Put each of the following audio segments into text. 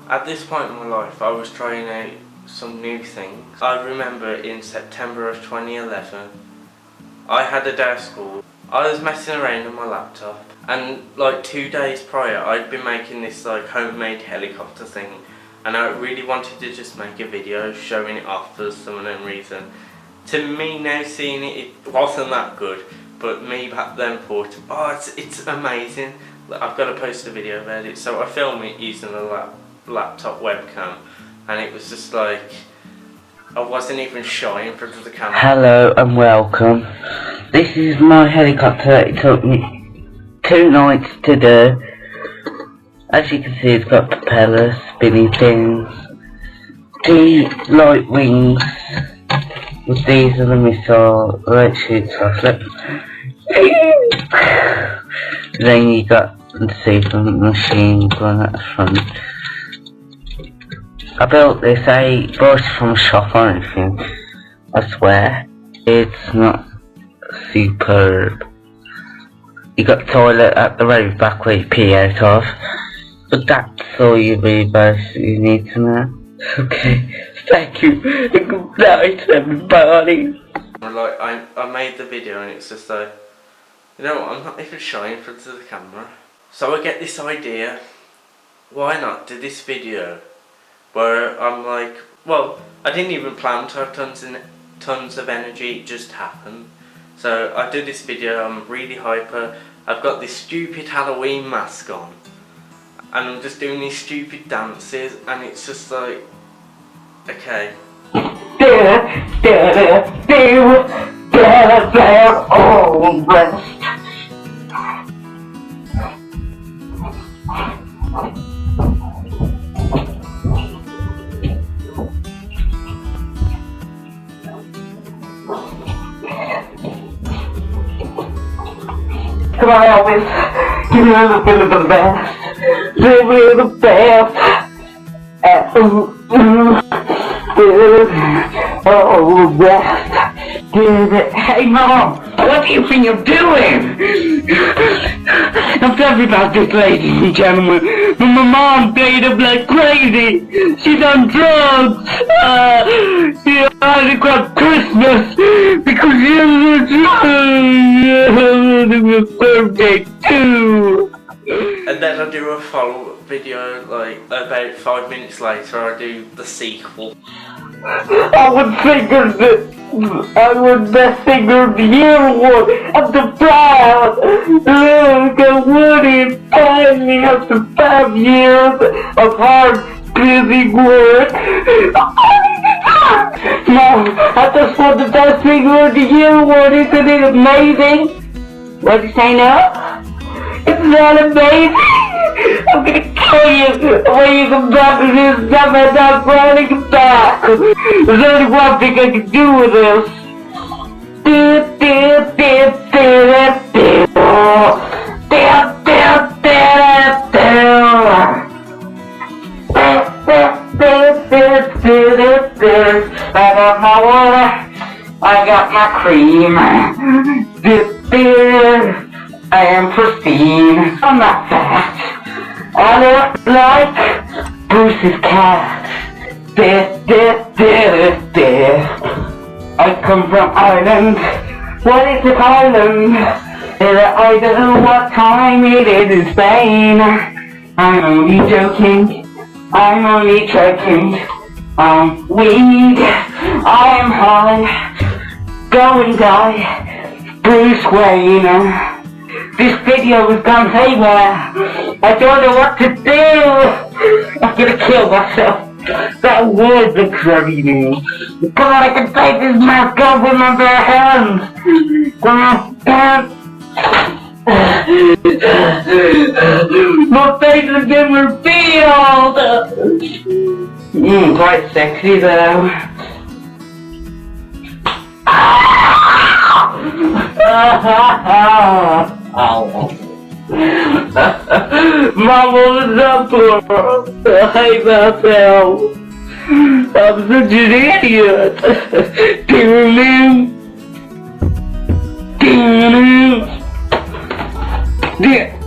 At this point in my life, I was trying out some new things. I remember in September of 2011, I had a day of school. I was messing around on my laptop, and like 2 days prior, I'd been making this like homemade helicopter thing, and I really wanted to just make a video showing it off for some unknown reason. To me now, seeing it, it wasn't that good, but me back then thought, oh, it's amazing. I've got to post a video about it. So I filmed it using a laptop webcam, and it was just like, I wasn't even shy in front of the camera. Hello and welcome. This is my helicopter. It took me 2 nights to do. As you can see, it's got propellers, spinning things, 2 light wings. These are the missile that shoots off. Then you got the secret machine gun at the front. I built this, I bought it from a shop or anything. I swear, it's not superb. You got the toilet at the very back where you pee out of, but that's all you really basically need to know. Okay, thank you, and good night everybody. Like, I made the video and it's just like, you know what, I'm not even shy in front of the camera. So I get this idea, why not do this video where I'm like, well, I didn't even plan to have tons of energy, it just happened. So I do this video, I'm really hyper, I've got this stupid Halloween mask on, and I'm just doing these stupid dances, and it's just like, okay. Come on, Elvis, give me a little bit of the best, give me the best, oh, best, give it. Hey Mom, what do you think you're doing? I'm talking about this, ladies and gentlemen, my mom played up like crazy, she's on drugs, you know, I got Christmas, because it was birthday too. And then I do a follow-up video, like about 5 minutes later I do the sequel. I would best singer of the year award at the proud. Look, I wouldn't find me after 5 years of hard, busy work. No, I just want the best singer of the year award. Isn't it amazing? What did you say now? It's not amazing. I'm gonna kill you when you come back to this stuff and not finally come back. There's only one thing I can do with this. I got my water, I got my cream. I am pristine. I'm not fat. I look like Bruce's cat. I come from Ireland. What is this island? I don't know what time it is in Spain. I'm only joking. I'm only joking. I'm weak. I am high. Go and die. Bruce Wayne. This video has gone haywire. I don't know what to do. I'm gonna kill myself. That was the crabby new. Come on, I can take this mask off with my bare hands. Come on. My face has been revealed. Quite sexy though. Mom, what was up for? I hate myself. I'm such an idiot.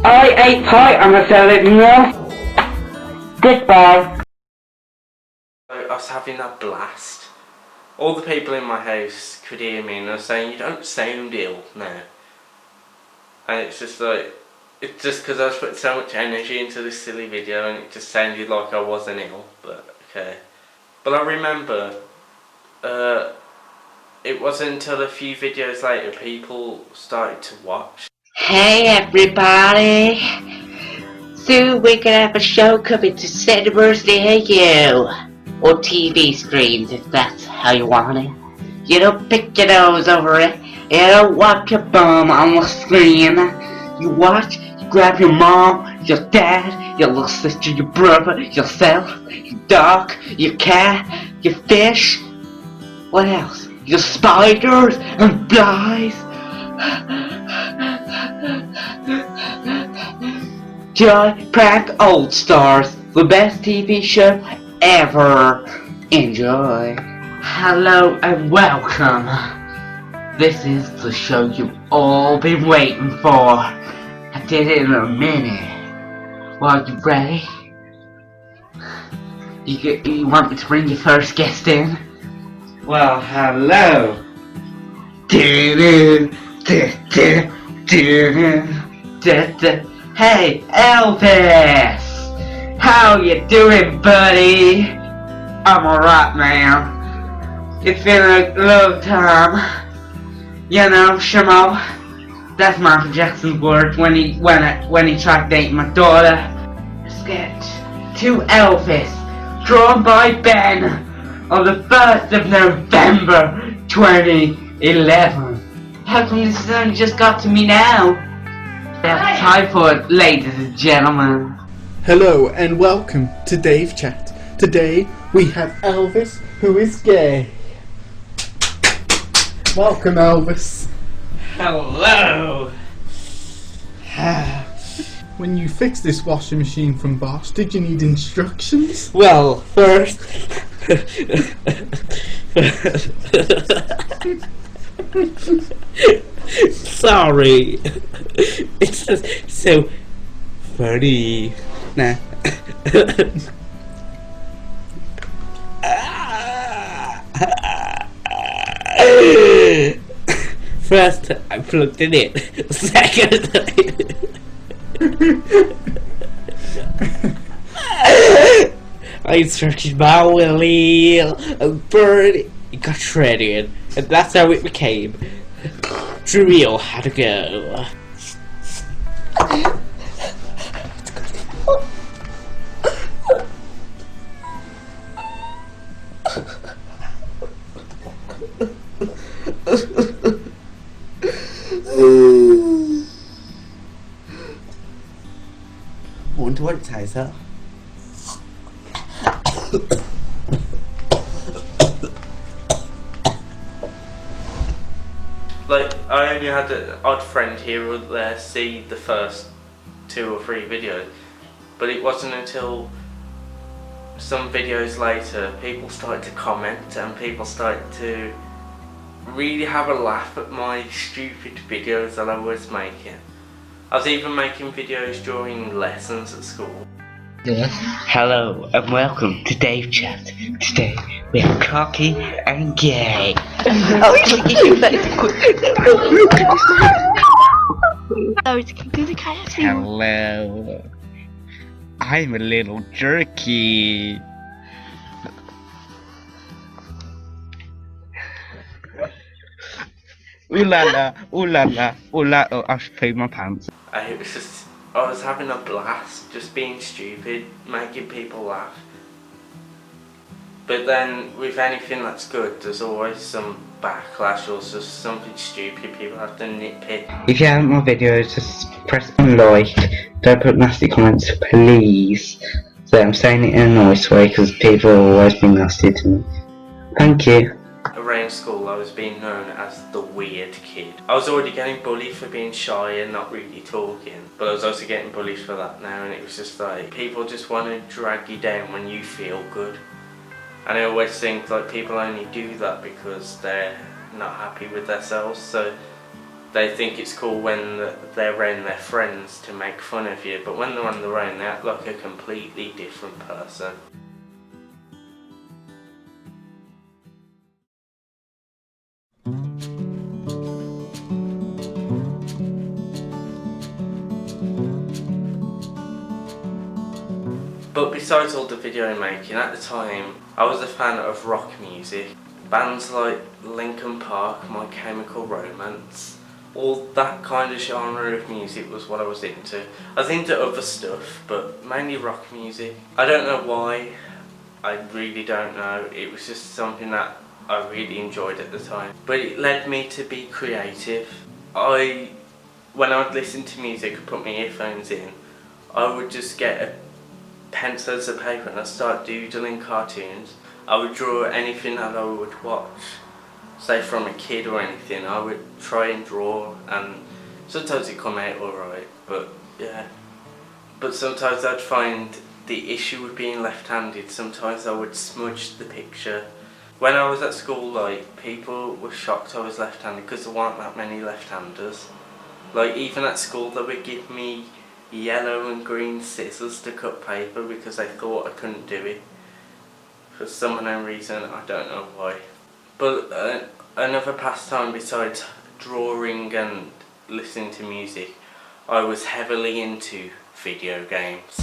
I ate pie, I'm gonna sell it now. Goodbye. was having a blast. All the people in my house could hear me and they were saying, "You don't sound ill now." And it's just like, it's just because I was putting so much energy into this silly video and it just sounded like I wasn't ill, but okay. But I remember, it wasn't until a few videos later people started to watch. Hey everybody! So we're gonna have a show coming to cinemas near you, or TV screens if that's how you want it. You don't pick your nose over it, you don't walk your bum on the screen. You watch, you grab your mom, your dad, your little sister, your brother, yourself, your dog, your cat, your fish. What else? Your spiders and flies. Joy Prank Old Stars, the best TV show ever. Enjoy. Hello and welcome. This is the show you've all been waiting for. I did it in a minute. Well, you ready? You want me to bring your first guest in? Well, hello. Hey, Elvis! How you doing, buddy? I'm alright, man. It's been a long time. You know, Shamo. That's Michael Jackson's words when he tried dating my daughter. Let's get to Elvis, drawn by Ben, on the 1st of November 2011. How come this has only just got to me now? That's time for it, ladies and gentlemen. Hello and welcome to Dave Chat. Today we have Elvis, who is gay. Welcome, Elvis. Hello. When you fixed this washing machine from Bosch, did you need instructions? Well, first... Sorry. It's just so funny. Nah. First, I plugged it in. Second, I inserted my wheel and burned it. It got shredded, and that's how it became. Drill had to go. Wonder what it tastes like. Like, I only had an odd friend here or there see the first 2 or 3 videos, but it wasn't until some videos later people started to comment and people started to really have a laugh at my stupid videos that I was making. I was even making videos during lessons at school. Hello and welcome to Dave Chat. Today we are cocky and gay. Hello. I'm a little jerky. Ooh la la, ooh la la, ooh la. Oh, I should pee my pants. I was having a blast, just being stupid, making people laugh. But then, with anything that's good, there's always some backlash or just something stupid people have to nitpick. If you haven't my videos, just press like. Don't put nasty comments, please. So I'm saying it in a nice way because people are always being nasty to me. Thank you. Around school I was being known as the weird kid. I was already getting bullied for being shy and not really talking, but I was also getting bullied for that now, and it was just like, people just want to drag you down when you feel good. And I always think like people only do that because they're not happy with themselves, so they think it's cool when they're around their friends to make fun of you, but when they're on their own they act like a completely different person. But besides all the video making, at the time I was a fan of rock music. Bands like Linkin Park, My Chemical Romance, all that kind of genre of music was what I was into. I was into other stuff, but mainly rock music. I don't know why, I really don't know. It was just something that I really enjoyed at the time. But it led me to be creative. When I would listen to music and put my earphones in, I would just get a pencil and some paper and I'd start doodling cartoons. I would draw anything that I would watch, say from a kid or anything. I would try and draw, and sometimes it come out alright, but yeah. But sometimes I'd find the issue with being left-handed. Sometimes I would smudge the picture. When I was at school, like, people were shocked I was left-handed because there weren't that many left-handers. Like, even at school they would give me yellow and green scissors to cut paper because they thought I couldn't do it. For some unknown reason, I don't know why. But another pastime besides drawing and listening to music, I was heavily into video games.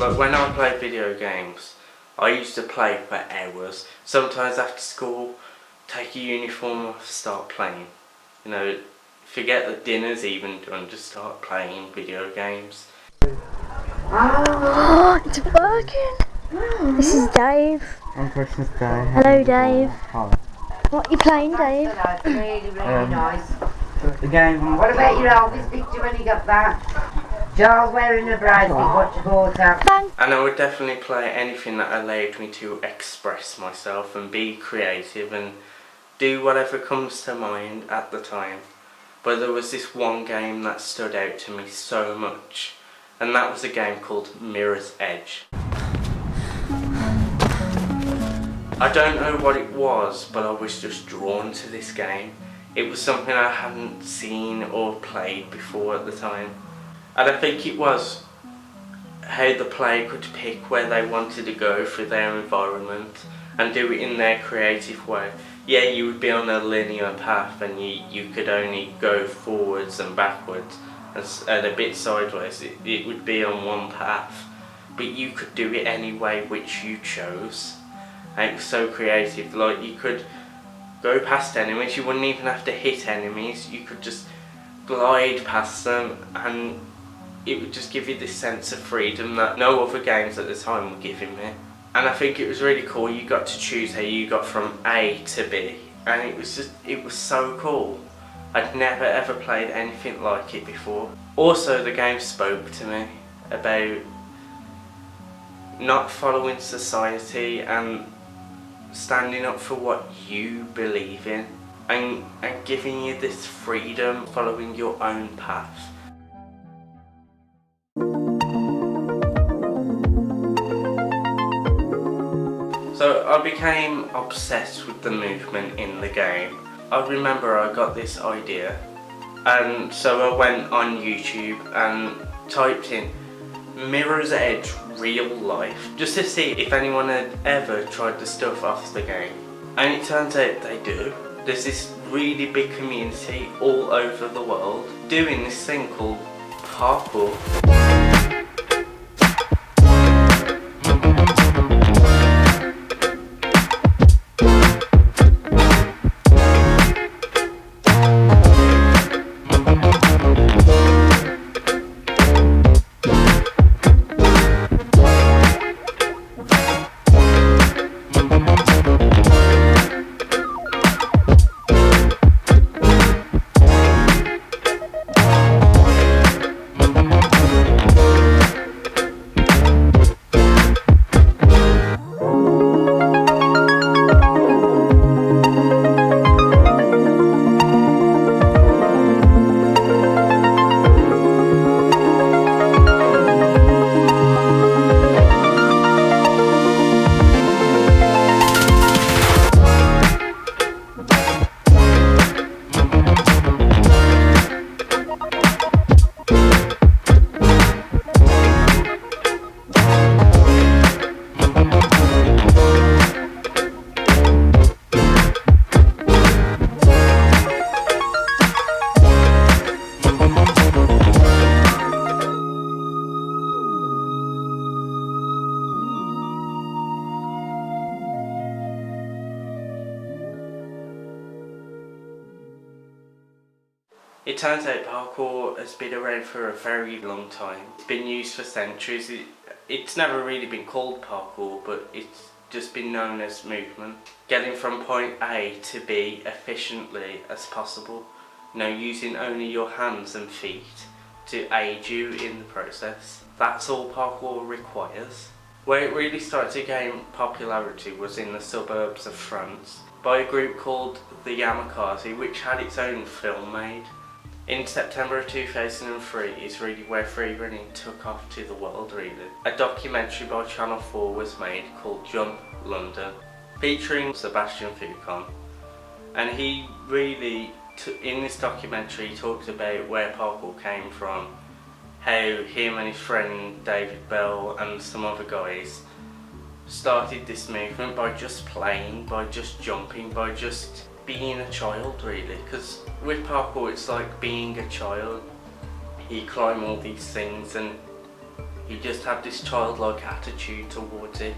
Like when I played video games, I used to play for hours. Sometimes after school, take your uniform off, start playing. You know, forget that dinner's even done, just start playing video games. Oh, it's working. This is Dave. I'm Christmas Day. Hello, Dave. Hi. What are you playing, Dave? That's really, really nice. The game. What about your Elvis picture when you got that? Charles wearing a bracelet, what you bought up? And I would definitely play anything that allowed me to express myself and be creative and do whatever comes to mind at the time. But there was this one game that stood out to me so much, and that was a game called Mirror's Edge. I don't know what it was, but I was just drawn to this game. It was something I hadn't seen or played before at the time. And I think it was how the player could pick where they wanted to go through their environment and do it in their creative way. Yeah, you would be on a linear path and you could only go forwards and backwards and a bit sideways. It would be on one path, but you could do it any way which you chose. And it was so creative. Like, you could go past enemies, you wouldn't even have to hit enemies, you could just glide past them, and it would just give you this sense of freedom that no other games at the time were giving me. And I think it was really cool. You got to choose how you got from A to B, and it was so cool. I'd never ever played anything like it before. Also, the game spoke to me about not following society and standing up for what you believe in, and giving you this freedom, following your own path. So I became obsessed with the movement in the game. I remember I got this idea, and so I went on YouTube and typed in Mirror's Edge real life, just to see if anyone had ever tried the stuff off the game. And it turns out they do. There's this really big community all over the world doing this thing called parkour. It turns out parkour has been around for a very long time. It's been used for centuries. It's never really been called parkour, but it's just been known as movement. Getting from point A to B efficiently as possible. You know, using only your hands and feet to aid you in the process. That's all parkour requires. Where it really started to gain popularity was in the suburbs of France by a group called the Yamakasi, which had its own film made. In September of 2003 is really where freerunning took off to the world really. A documentary by Channel 4 was made called Jump London, featuring Sebastian Foucan, and he really, in this documentary, talked about where parkour came from, how him and his friend David Bell and some other guys started this movement by just playing, by just jumping, by just being a child really, because with parkour it's like being a child. You climb all these things and you just have this childlike attitude towards it.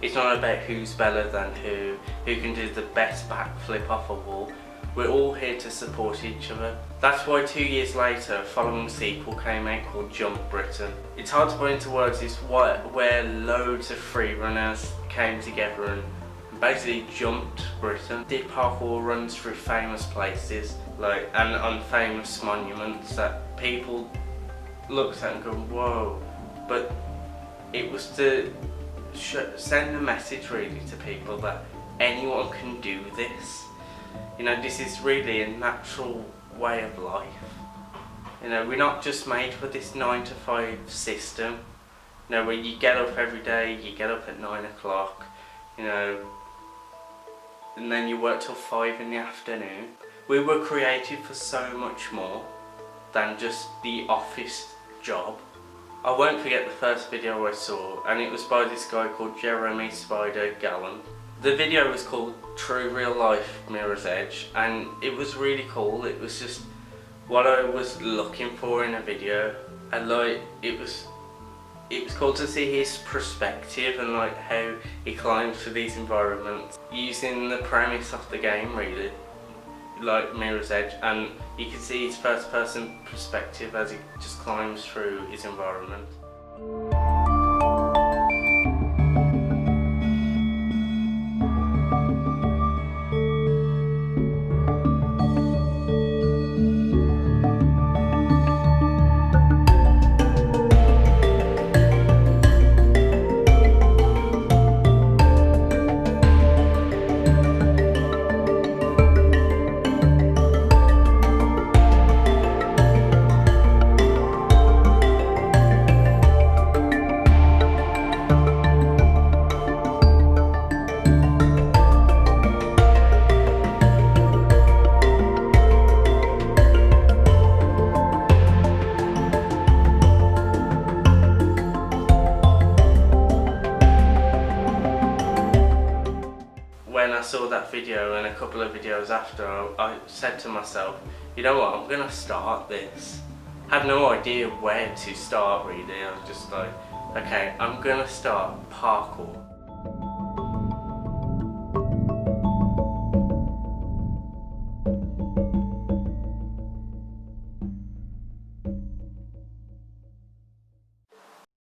It's not about who's better than who can do the best backflip off a wall. We're all here to support each other. That's why 2 years later a following sequel came out called Jump Britain. It's hard to put into words, it's where loads of freerunners came together and basically jumped Britain. Did parkour runs through famous places and on famous monuments that people looked at and go, whoa. But it was to send a message really to people that anyone can do this. You know, this is really a natural way of life. You know, we're not just made for this 9 to 5 system. You know, where you get up every day, you get up at 9 o'clock, you know, and then you work till 5 in the afternoon. We were created for so much more than just the office job. I won't forget the first video I saw, and it was by this guy called Jeremy Spider Gallant. The video was called True Real Life Mirror's Edge, and it was really cool. It was just what I was looking for in a video, and it was cool to see his perspective and how he climbs through these environments using the premise of the game really, like Mirror's Edge, and you can see his first person perspective as he just climbs through his environment. When I saw that video and a couple of videos after, I said to myself, you know what, I'm going to start this. I had no idea where to start really. I was just like, okay, I'm going to start parkour.